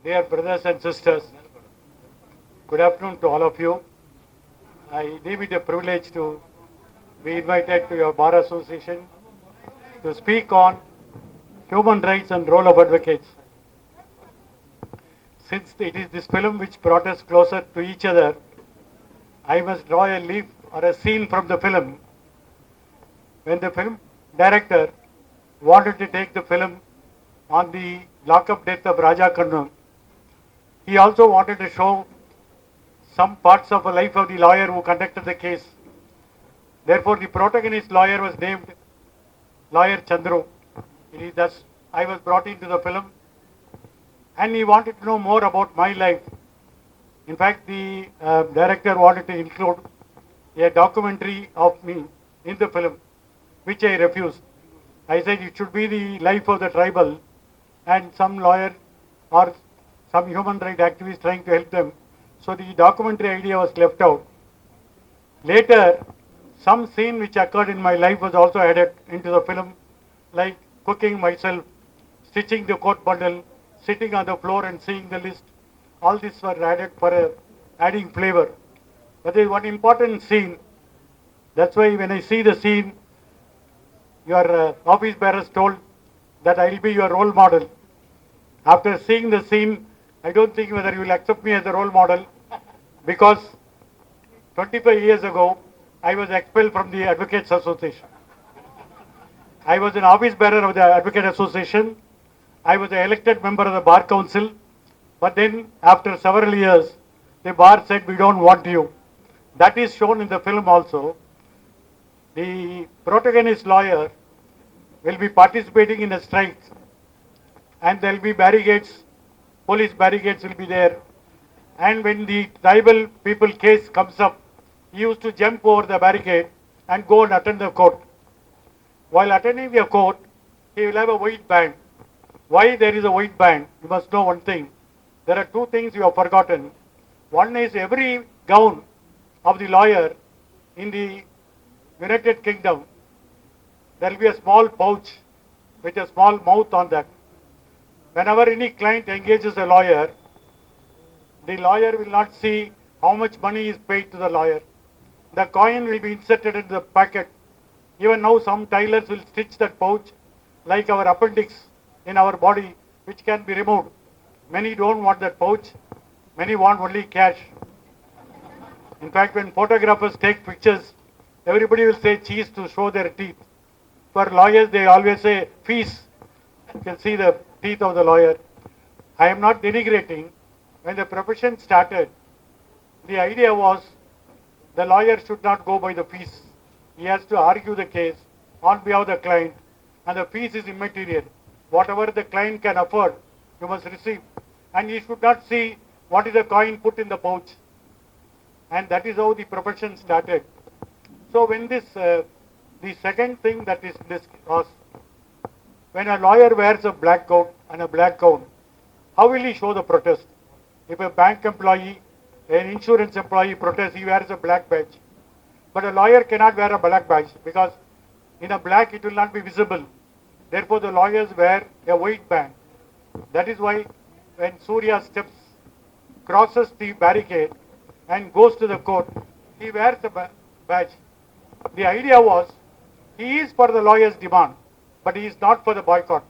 Dear brothers and sisters, good afternoon to all of you. I deem it a privilege to be invited to your Bar Association to speak on human rights and role of advocates. Since it is this film which brought us closer to each other, I must draw a leaf or a scene from the film. When the film director wanted to take the film on the lockup death of Raja Kannur, he also wanted to show some parts of the life of the lawyer who conducted the case. Therefore, the protagonist lawyer was named Lawyer Chandru. It is thus I was brought into the film, and he wanted to know more about my life. In fact, the director wanted to include a documentary of me in the film, which I refused. I said it should be the life of the tribal and some lawyer or some human rights activist trying to help them. So the documentary idea was left out. Later, some scene which occurred in my life was also added into the film, like cooking myself, stitching the coat bundle, sitting on the floor and seeing the list. All these were added for adding flavor. But there is one important scene. That's why when I see the scene, your office bearers told that I will be your role model. After seeing the scene, I don't think whether you will accept me as a role model, because 25 years ago, I was expelled from the Advocates Association. I was an office bearer of the Advocate Association. I was an elected member of the Bar Council. But then, after several years, the bar said, we don't want you. That is shown in the film also. The protagonist lawyer will be participating in a strike, and there will be barricades, police barricades will be there. And when the tribal people case comes up, he used to jump over the barricade and go and attend the court. While attending the court, he will have a white band. Why there is a white band? You must know one thing. There are two things you have forgotten. One is every gown of the lawyer in the United Kingdom, there will be a small pouch with a small mouth on that. Whenever any client engages a lawyer, the lawyer will not see how much money is paid to the lawyer. The coin will be inserted in the packet. Even now some tailors will stitch that pouch like our appendix in our body, which can be removed. Many don't want that pouch. Many want only cash. In fact, when photographers take pictures, everybody will say cheese to show their teeth. For lawyers, they always say fees. You can see the teeth of the lawyer. I am not denigrating. When the profession started, the idea was the lawyer should not go by the fees. He has to argue the case on behalf of the client, and the fees is immaterial. Whatever the client can afford, you must receive. And he should not see what is the coin put in the pouch. And that is how the profession started. So when the second thing that is this was, when a lawyer wears a black coat and a black gown, how will he show the protest? If a bank employee, an insurance employee protests, he wears a black badge. But a lawyer cannot wear a black badge because in a black it will not be visible. Therefore the lawyers wear a white band. That is why when Surya steps, crosses the barricade and goes to the court, he wears a badge. The idea was, he is for the lawyer's demand, but he is not for the boycott.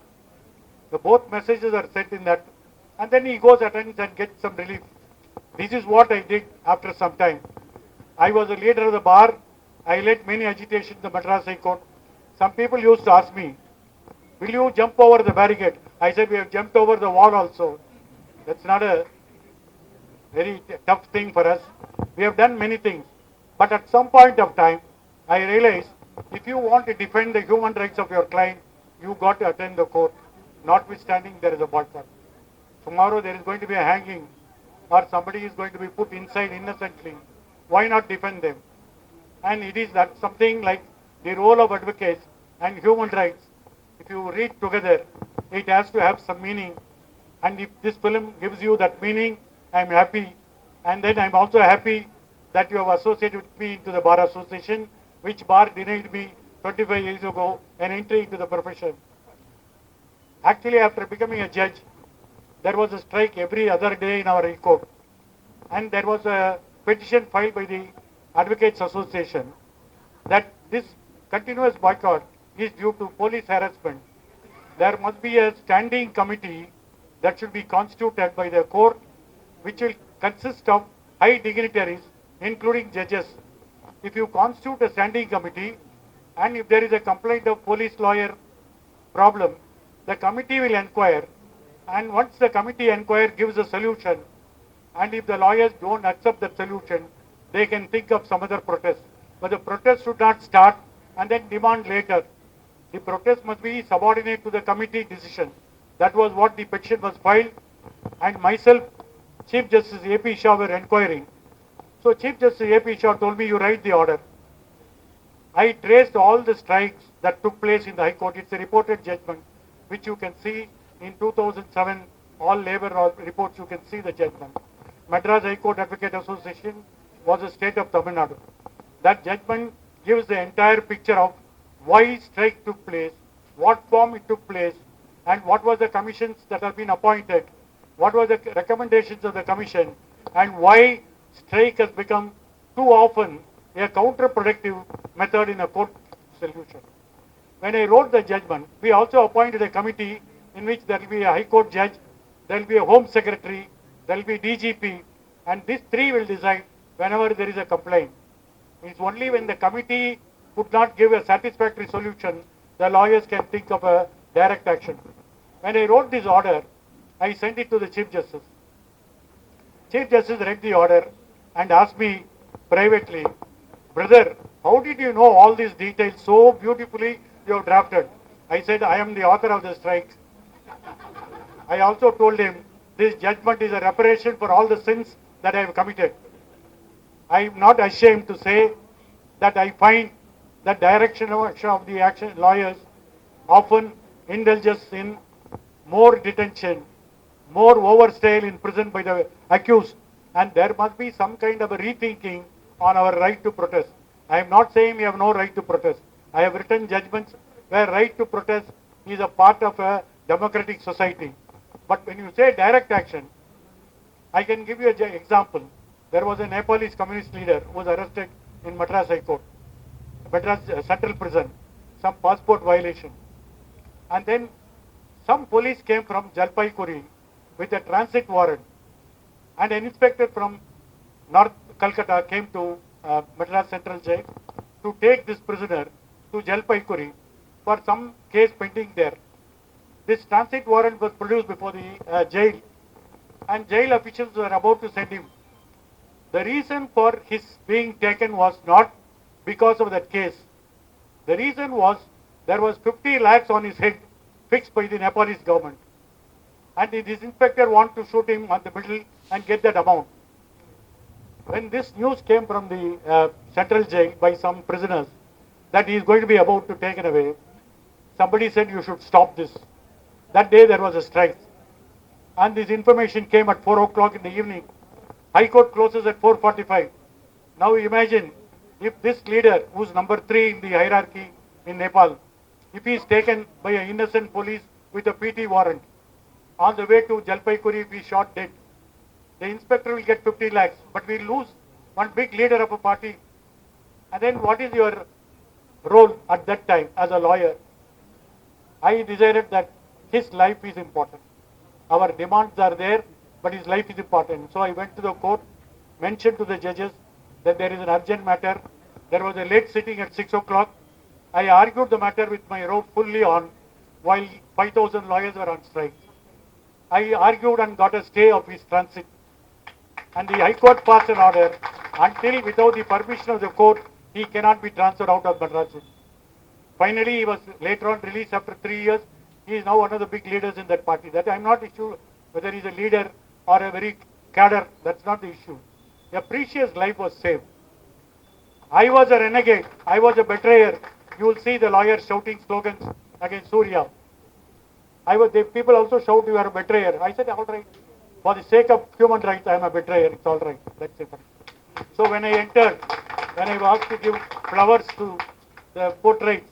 The both messages are sent in that, and then he goes, attends and gets some relief. This is what I did after some time. I was a leader of the bar. I led many agitations in the Madras High Court. Some people used to ask me, will you jump over the barricade? I said, we have jumped over the wall also. That's not a very tough thing for us. We have done many things. But at some point of time, I realized, if you want to defend the human rights of your client, you got to attend the court, notwithstanding there is a boycott. Tomorrow there is going to be a hanging, or somebody is going to be put inside innocently. Why not defend them? And it is that something like the role of advocates and human rights. If you read together, it has to have some meaning. And if this film gives you that meaning, I am happy. And then I am also happy that you have associated me into the Bar Association, which bar denied me 25 years ago an entry into the profession. Actually, after becoming a judge, there was a strike every other day in our High Court. And there was a petition filed by the Advocates Association that this continuous boycott is due to police harassment. There must be a standing committee that should be constituted by the court, which will consist of high dignitaries, including judges. If you constitute a standing committee, and if there is a complaint of police lawyer problem, the committee will inquire, and once the committee inquires, gives a solution, and if the lawyers don't accept that solution, they can think of some other protest. But the protest should not start and then demand later. The protest must be subordinate to the committee decision. That was what the petition was filed, and myself, Chief Justice A.P. Shah were inquiring. So Chief Justice A.P. Shah told me, you write the order. I traced all the strikes that took place in the High Court. It's a reported judgment, which you can see in 2007, all labor reports, you can see the judgment. Madras High Court Advocate Association was a state of Tamil Nadu. That judgment gives the entire picture of why strike took place, what form it took place, and what were the commissions that have been appointed, what were the recommendations of the commission, and why strike has become too often a counterproductive method in a court solution. When I wrote the judgment, we also appointed a committee in which there will be a High Court judge, there will be a Home Secretary, there will be DGP, and these three will decide whenever there is a complaint. It's only when the committee could not give a satisfactory solution, the lawyers can think of a direct action. When I wrote this order, I sent it to the Chief Justice. Chief Justice read the order and asked me privately, brother, how did you know all these details so beautifully you have drafted? I said, I am the author of the strike. I also told him, this judgment is a reparation for all the sins that I have committed. I am not ashamed to say that I find that direction of the action lawyers often indulges in more detention, more overstay in prison by the accused, and there must be some kind of a rethinking on our right to protest. I am not saying we have no right to protest. I have written judgments where right to protest is a part of a democratic society. But when you say direct action, I can give you an example. There was a Nepalese communist leader who was arrested in Madras High Court, Madras Central Prison, some passport violation. And then some police came from Jalpaiguri with a transit warrant, and an inspector from North Calcutta came to Madras Central Jail to take this prisoner to Jalpaiguri for some case pending there. This transit warrant was produced before the jail, and jail officials were about to send him. The reason for his being taken was not because of that case. The reason was there was 50 lakhs on his head fixed by the Nepalese government. And this inspector wanted to shoot him on the middle and get that amount. When this news came from the central jail by some prisoners that he is going to be about to taken away, somebody said you should stop this. That day there was a strike. And this information came at 4 o'clock in the evening. High Court closes at 4:45. Now imagine if this leader, who's number 3 in the hierarchy in Nepal, if he is taken by an innocent police with a PT warrant, on the way to Jalpaiguri be shot dead, the inspector will get 50 lakhs, but we lose one big leader of a party. And then what is your role at that time as a lawyer? I decided that his life is important. Our demands are there, but his life is important. So I went to the court, mentioned to the judges that there is an urgent matter. There was a late sitting at 6 o'clock. I argued the matter with my robe fully on while 5,000 lawyers were on strike. I argued and got a stay of his transit. And the High Court passed an order until without the permission of the court, he cannot be transferred out of Madras. Finally, he was later on released after 3 years. He is now one of the big leaders in that party. That I am not sure whether he is a leader or a very cadre. That's not the issue. A precious life was saved. I was a renegade. I was a betrayer. You will see the lawyers shouting slogans against Surya. People also shout, you are a betrayer. I said, all right. For the sake of human rights, I am a betrayer. It's all right. That's it. So when I entered, when I was asked to give flowers to the portraits,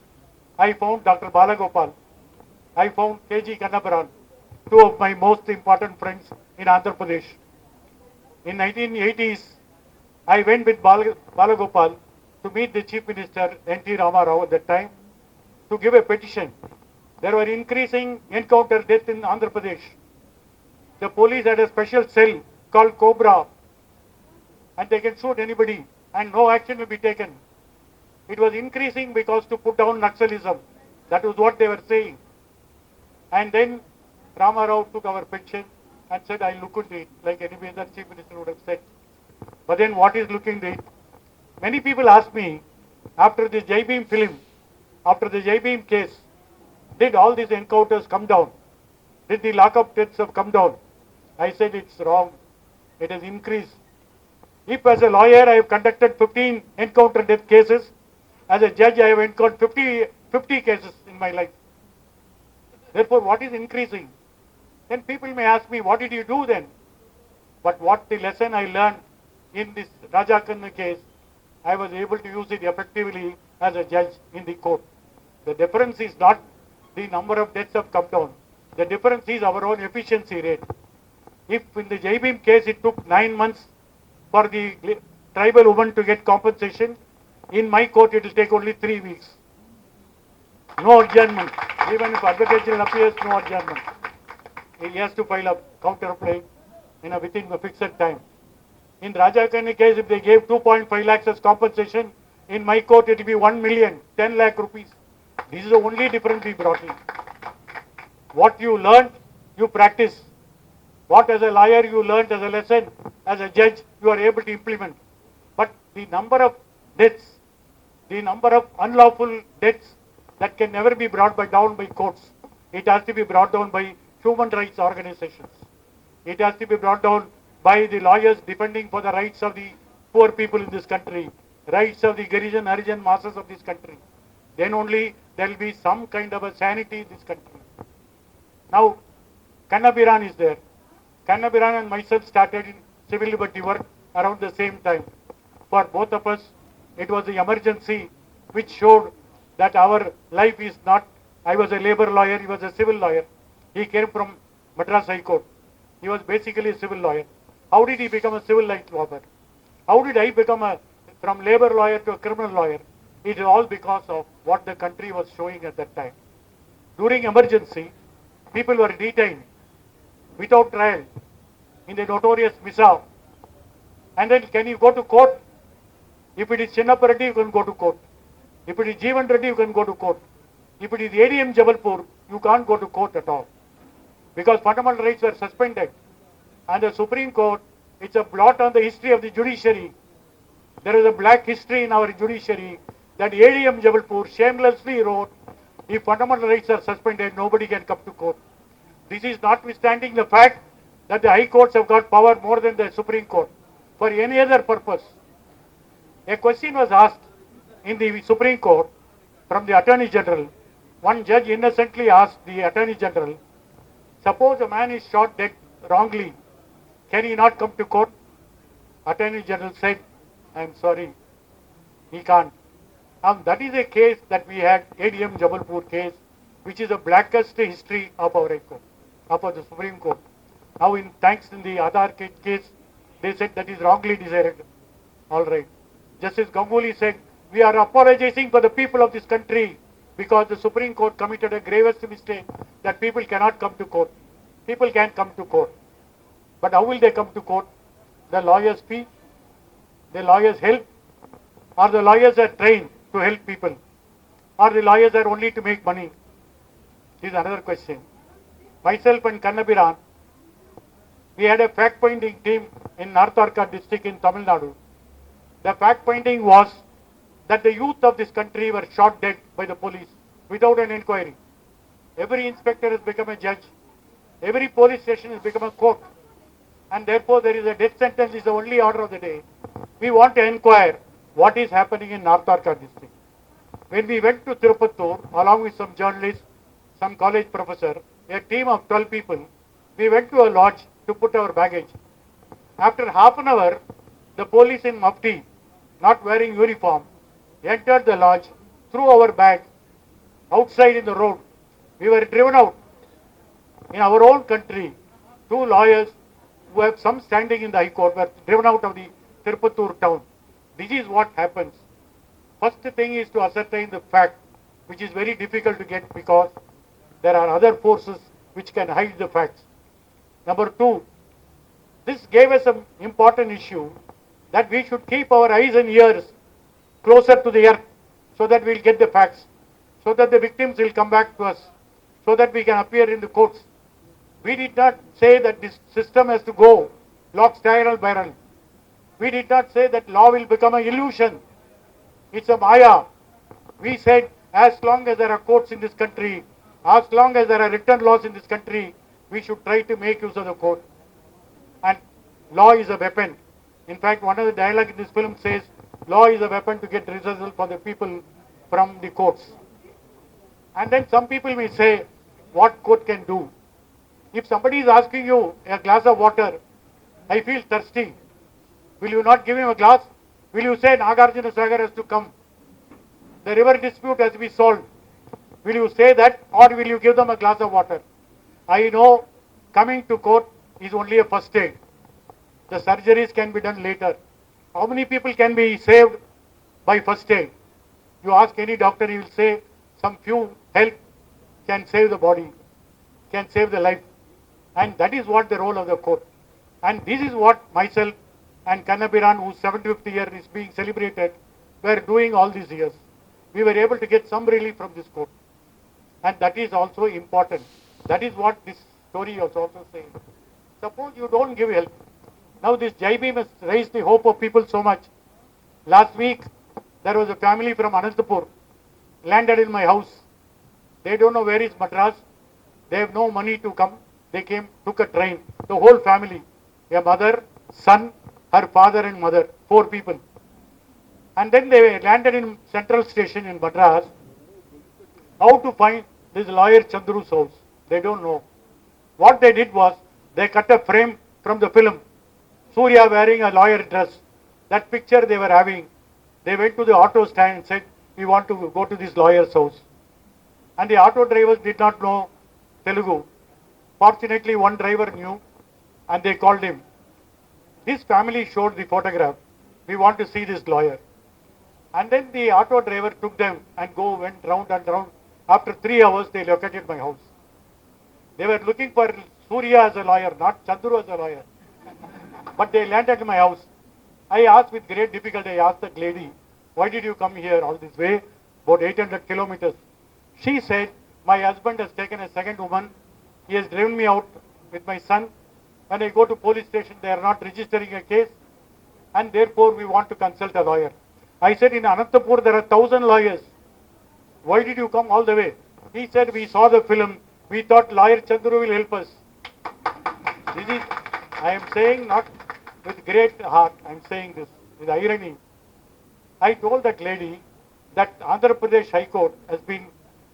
I found Dr. Balagopal. I found K.G. Kannabaran. two of my most important friends in Andhra Pradesh. In 1980s, I went with Balagopal to meet the Chief Minister N.T. Rama Rao at that time to give a petition. There were increasing encounter deaths in Andhra Pradesh. The police had a special cell called Cobra, and they can shoot anybody and no action will be taken. It was increasing because to put down Naxalism. That was what they were saying. And then Rama Rao took our petition and said, I'll look into it, like any other Chief Minister would have said. But then what is looking into it? Many people ask me, after the Jai Bhim film, after the Jai Bhim case, did all these encounters come down? Did the lockup deaths have come down? I said it's wrong. It has increased. If as a lawyer I have conducted 15 encounter death cases, as a judge I have encountered 50 cases in my life. Therefore, what is increasing? Then people may ask me, what did you do then? But what the lesson I learned in this Raja Khanna case, I was able to use it effectively as a judge in the court. The difference is not the number of deaths have come down. The difference is our own efficiency rate. If in the Jai Bhim case it took 9 months for the tribal woman to get compensation, in my court it will take only 3 weeks. No adjournment. Even if advertisement appears, no adjournment. He has to file a counterclaim within a fixed time. In Raja Khanna case, if they gave 2.5 lakhs as compensation, in my court it will be 1 million, 10 lakh rupees. This is the only difference we brought in. What you learned, you practice. What as a lawyer you learned as a lesson, as a judge, you are able to implement. But the number of deaths, the number of unlawful deaths that can never be brought down by courts. It has to be brought down by human rights organizations. It has to be brought down by the lawyers defending for the rights of the poor people in this country, rights of the Girijan, Harijan masses of this country. Then only there will be some kind of a sanity in this country. Now, Kannabiran is there. Kannabiran and myself started in civil liberty work around the same time. For both of us, it was the emergency which showed that our life is not, I was a labor lawyer, he was a civil lawyer. He came from Madras High Court. He was basically a civil lawyer. How did he become a civil rights lawyer? How did I become from labor lawyer to a criminal lawyer? It is all because of what the country was showing at that time. During emergency, people were detained without trial in the notorious Misa. And then can you go to court? If it is Chinnappa Reddy, you can go to court. If it is Jeevan Reddy, you can go to court. If it is ADM Jabalpur, you can't go to court at all. Because fundamental rights were suspended. And the Supreme Court, it's a blot on the history of the judiciary. There is a black history in our judiciary that ADM Jabalpur shamelessly wrote, if fundamental rights are suspended, nobody can come to court. This is notwithstanding the fact that the high courts have got power more than the Supreme Court for any other purpose. A question was asked in the Supreme Court from the Attorney General. One judge innocently asked the Attorney General, suppose a man is shot dead wrongly, can he not come to court? Attorney General said, I am sorry, he can't. That is a case that we had, ADM Jabalpur case, which is the blackest history of our High Court, of the Supreme Court. Now, thanks in the Aadhaar case, they said that is wrongly decided. All right. Justice Ganguly said, we are apologizing for the people of this country because the Supreme Court committed a gravest mistake that people cannot come to court. People can come to court. But how will they come to court? The lawyers fee, the lawyers help, or the lawyers are trained to help people, or the lawyers are only to make money? This is another question. Myself and Kannabiran, we had a fact-finding team in North Arcot district in Tamil Nadu. The fact-finding was that the youth of this country were shot dead by the police without an inquiry. Every inspector has become a judge. Every police station has become a court. And therefore there is a death sentence is the only order of the day. We want to inquire what is happening in North Arcot district. When we went to Tirupattur, along with some journalists, some college professor, a team of 12 people, we went to a lodge to put our baggage. After half an hour, the police in mufti, not wearing uniform, entered the lodge, threw our bag outside in the road. We were driven out. In our own country, two lawyers who have some standing in the High Court were driven out of the Tirupattur town. This is what happens. First thing is to ascertain the fact, which is very difficult to get because there are other forces which can hide the facts. Number two, this gave us an important issue that we should keep our eyes and ears closer to the earth so that we'll get the facts, so that the victims will come back to us, so that we can appear in the courts. We did not say that this system has to go lock, style and barrel. We did not say that law will become an illusion. It's a maya. We said as long as there are courts in this country, as long as there are written laws in this country, we should try to make use of the court. And law is a weapon. In fact, one of the dialogue in this film says, law is a weapon to get results for the people from the courts. And then some people will say, what court can do? If somebody is asking you a glass of water, I feel thirsty. Will you not give him a glass? Will you say Nagarjuna Sagar has to come? The river dispute has to be solved. Will you say that, or will you give them a glass of water? I know coming to court is only a first aid. The surgeries can be done later. How many people can be saved by first aid? You ask any doctor, he will say some few help can save the body, can save the life. And that is what the role of the court. And this is what myself and Kannabiran, whose 75th year is being celebrated, were doing all these years. We were able to get some relief from this court. And that is also important. That is what this story was also saying. Suppose you don't give help. Now this Jai Bhim has raised the hope of people so much. Last week, there was a family from Anantapur, landed in my house. They don't know where is Madras. They have no money to come. They came, took a train. The whole family, a mother, son, her father and mother, 4 people. And then they landed in Central Station in Madras. How to find this lawyer Chandru's house? They don't know. What they did was, they cut a frame from the film. Surya wearing a lawyer dress. That picture they were having. They went to the auto stand and said, we want to go to this lawyer's house. And the auto drivers did not know Telugu. Fortunately, one driver knew and they called him. His family showed the photograph. We want to see this lawyer. And then the auto driver took them and went round and round. After 3 hours, they located my house. They were looking for Surya as a lawyer, not Chandru as a lawyer. But they landed in my house. I asked with great difficulty, I asked that lady, why did you come here all this way, about 800 kilometers? She said, my husband has taken a second woman. He has driven me out with my son. When I go to police station, they are not registering a case. And therefore, we want to consult a lawyer. I said, in Anantapur, there are 1,000 lawyers. Why did you come all the way? He said, we saw the film. We thought lawyer Chandru will help us. This is, I am saying not with great heart, I am saying this with irony. I told that lady that Andhra Pradesh High Court has been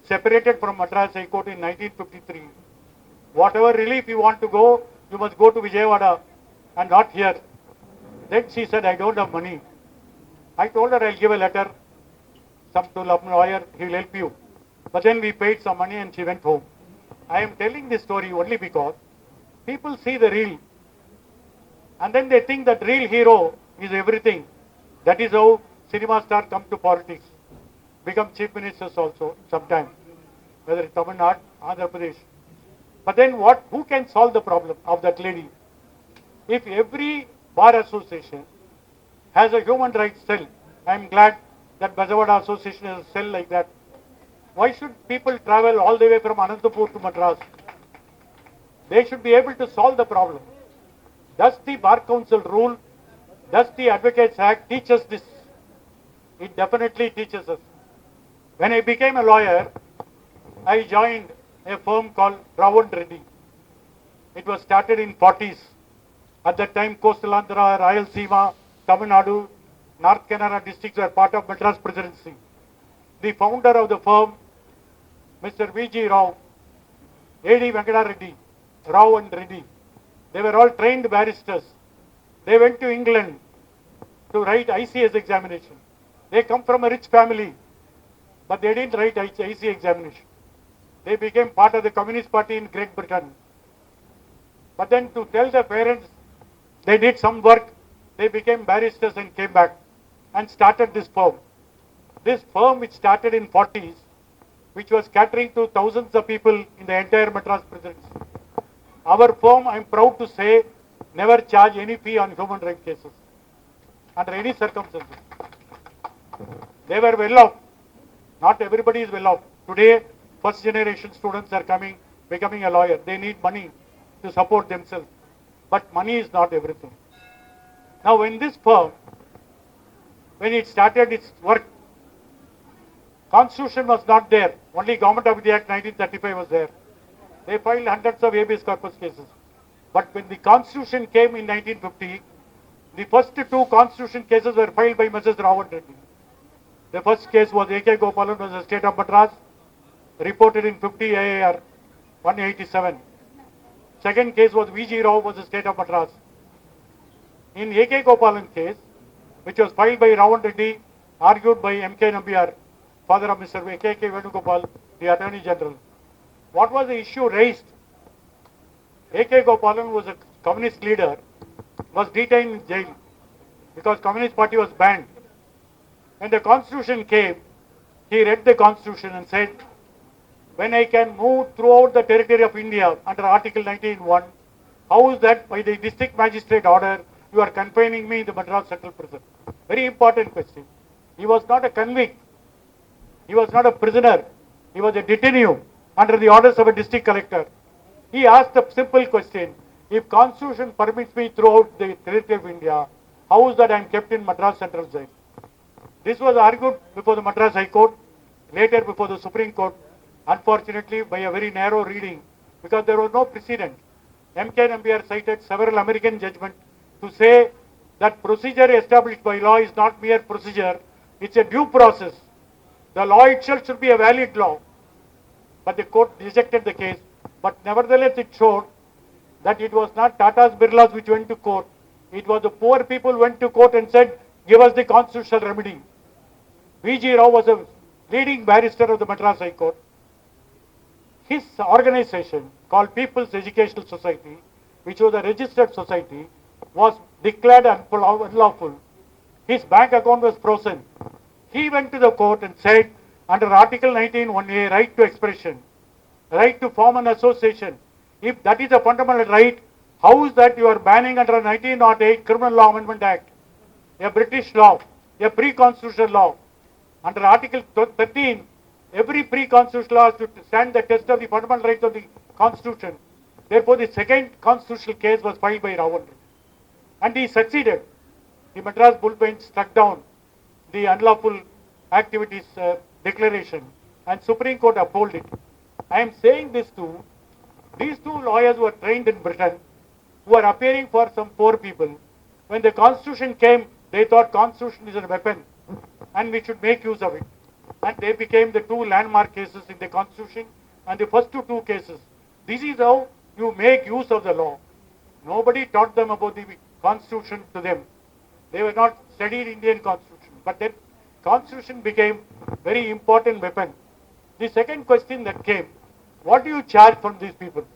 separated from Madras High Court in 1953. Whatever relief you want to go, you must go to Vijayawada and not here. Then she said, I don't have money. I told her I'll give a letter, some to a lawyer, he will help you. But then we paid some money and she went home. I am telling this story only because people see the real. And then they think that real hero is everything. That is how cinema stars come to politics. Become chief ministers also sometimes. Whether it's Tamil Nadu, Andhra Pradesh. But then who can solve the problem of that lady? If every bar association has a human rights cell, I am glad that Bazavada Association has a cell like that. Why should people travel all the way from Anantapur to Madras? They should be able to solve the problem. Does the Bar Council rule, does the Advocates Act teach us this? It definitely teaches us. When I became a lawyer, I joined a firm called Rao and Reddy. It was started in 40s. At that time, Coastal Andhra, Rayalaseema, Tamil Nadu, North Canara districts were part of Madras Presidency. The founder of the firm, Mr. V.G. Rao, A.D. Venkata Reddy, Rao and Reddy, they were all trained barristers. They went to England to write ICS examination. They come from a rich family, but they didn't write IC examination. They became part of the Communist Party in Great Britain. But then to tell the parents they did some work, they became barristers and came back and started this firm. This firm which started in 40s, which was catering to thousands of people in the entire Madras Presidency. Our firm, I am proud to say, never charged any fee on human rights cases under any circumstances. They were well off. Not everybody is well off. Today, first generation students are becoming a lawyer. They need money to support themselves. But money is not everything. Now, in this firm, when it started its work, Constitution was not there. Only Government of India Act 1935 was there. They filed hundreds of habeas corpus cases. But when the Constitution came in 1950, the first two Constitution cases were filed by Mrs. Rao and Reddy. The first case was A.K. Gopalan versus State of Madras, reported in 50 AAR 187. Second case was V.G. Rao versus State of Madras. In A.K. Gopalan case, which was filed by Rao and Reddy, argued by M.K. Nambiar, father of Mr. A.K. Venugopal, the Attorney General. What was the issue raised? A.K. Gopalan was a communist leader, was detained in jail because Communist Party was banned. When the Constitution came, he read the Constitution and said, when I can move throughout the territory of India under Article 19(1), how is that by the district magistrate order you are confining me in the Madras Central Prison? Very important question. He was not a convict. He was not a prisoner. He was a detainee under the orders of a district collector. He asked a simple question. If Constitution permits me throughout the territory of India, how is that I am kept in Madras Central Jail? This was argued before the Madras High Court, later before the Supreme Court, unfortunately by a very narrow reading, because there was no precedent. M.K. Nambiar cited several American judgments to say that procedure established by law is not mere procedure, it's a due process. The law itself should be a valid law. But the court rejected the case. But nevertheless it showed that it was not Tata's Birlas which went to court. It was the poor people who went to court and said, give us the constitutional remedy. V.G. Rao was a leading barrister of the Madras High Court. His organization called People's Educational Society, which was a registered society, was declared unlawful. His bank account was frozen. He went to the court and said, under Article 19(1)(a), right to expression, right to form an association, if that is a fundamental right, how is that you are banning under 1908 Criminal Law Amendment Act, a British law, a pre-constitutional law? Under Article 13, every pre-constitutional law has to stand the test of the fundamental rights of the Constitution. Therefore, the second constitutional case was filed by Rao and he succeeded. The Madras Bull Bench struck down the unlawful activities declaration and Supreme Court upheld it. I am saying this to these two lawyers who are trained in Britain, who are appearing for some poor people. When the Constitution came, they thought Constitution is a weapon and we should make use of it. And they became the two landmark cases in the Constitution and the first two cases. This is how you make use of the law. Nobody taught them about the Constitution to them. They were not studied Indian Constitution. But that Constitution became very important weapon. The second question that came, what do you charge from these people?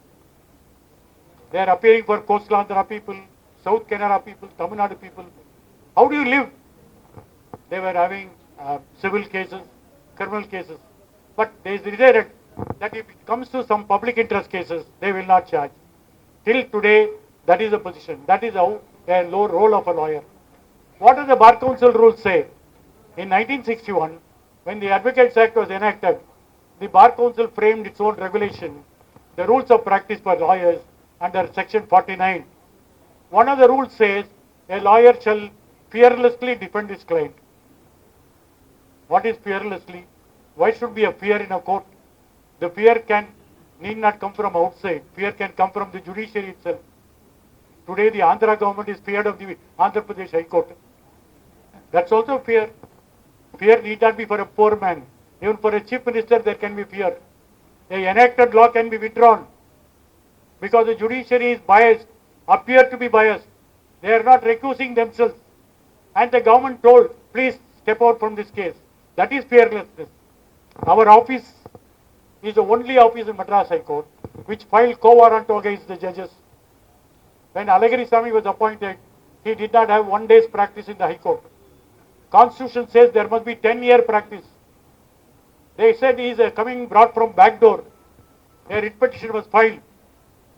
They are appearing for Coastal Andhra people, South Canara people, Tamil Nadu people. How do you live? They were having civil cases, criminal cases. But they decided that if it comes to some public interest cases, they will not charge. Till today, that is the position. That is how the low role of a lawyer. What does the Bar Council rules say? In 1961, when the Advocates Act was enacted, the Bar Council framed its own regulation, the rules of practice for lawyers under section 49. One of the rules says, a lawyer shall fearlessly defend his client. What is fearlessly? Why should be a fear in a court? The fear need not come from outside. Fear can come from the judiciary itself. Today the Andhra government is feared of the Andhra Pradesh High Court. That's also fear. Fear need not be for a poor man. Even for a chief minister there can be fear. A enacted law can be withdrawn because the judiciary is biased, appear to be biased. They are not recusing themselves. And the government told, please step out from this case. That is fearlessness. Our office is the only office in Madras High Court which filed quo warranto against the judges. When Alagiri Swami was appointed, he did not have 1 day's practice in the High Court. Constitution says there must be 10-year practice. They said he is coming brought from back door. A writ petition was filed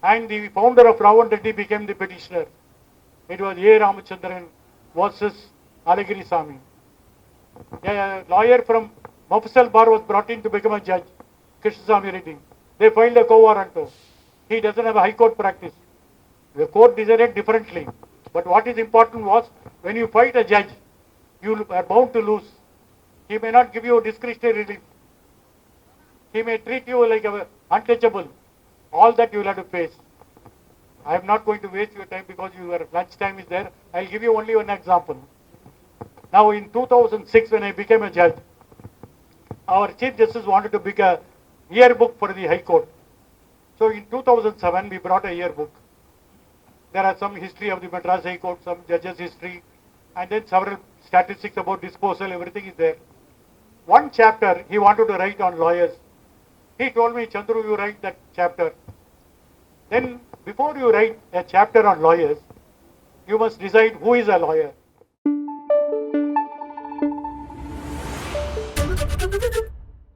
and the founder of Ravan Reddy became the petitioner. It was A. Ramachandran versus Alagiri Swami. A lawyer from Mafsal Bar was brought in to become a judge, Krishnaswamy Reddy. They filed a quo warranto. He doesn't have a High Court practice. The court decided differently. But what is important was, when you fight a judge, you are bound to lose. He may not give you discretionary relief. He may treat you like an untouchable. All that you will have to face. I am not going to waste your time because your lunch time is there. I will give you only one example. Now in 2006 when I became a judge, our Chief Justice wanted to make a yearbook for the High Court. So in 2007 we brought a yearbook. There are some history of the Madras High Court, some judges' history, and then several statistics about disposal, everything is there. One chapter he wanted to write on lawyers. He told me, Chandru, you write that chapter. Then before you write a chapter on lawyers, you must decide who is a lawyer.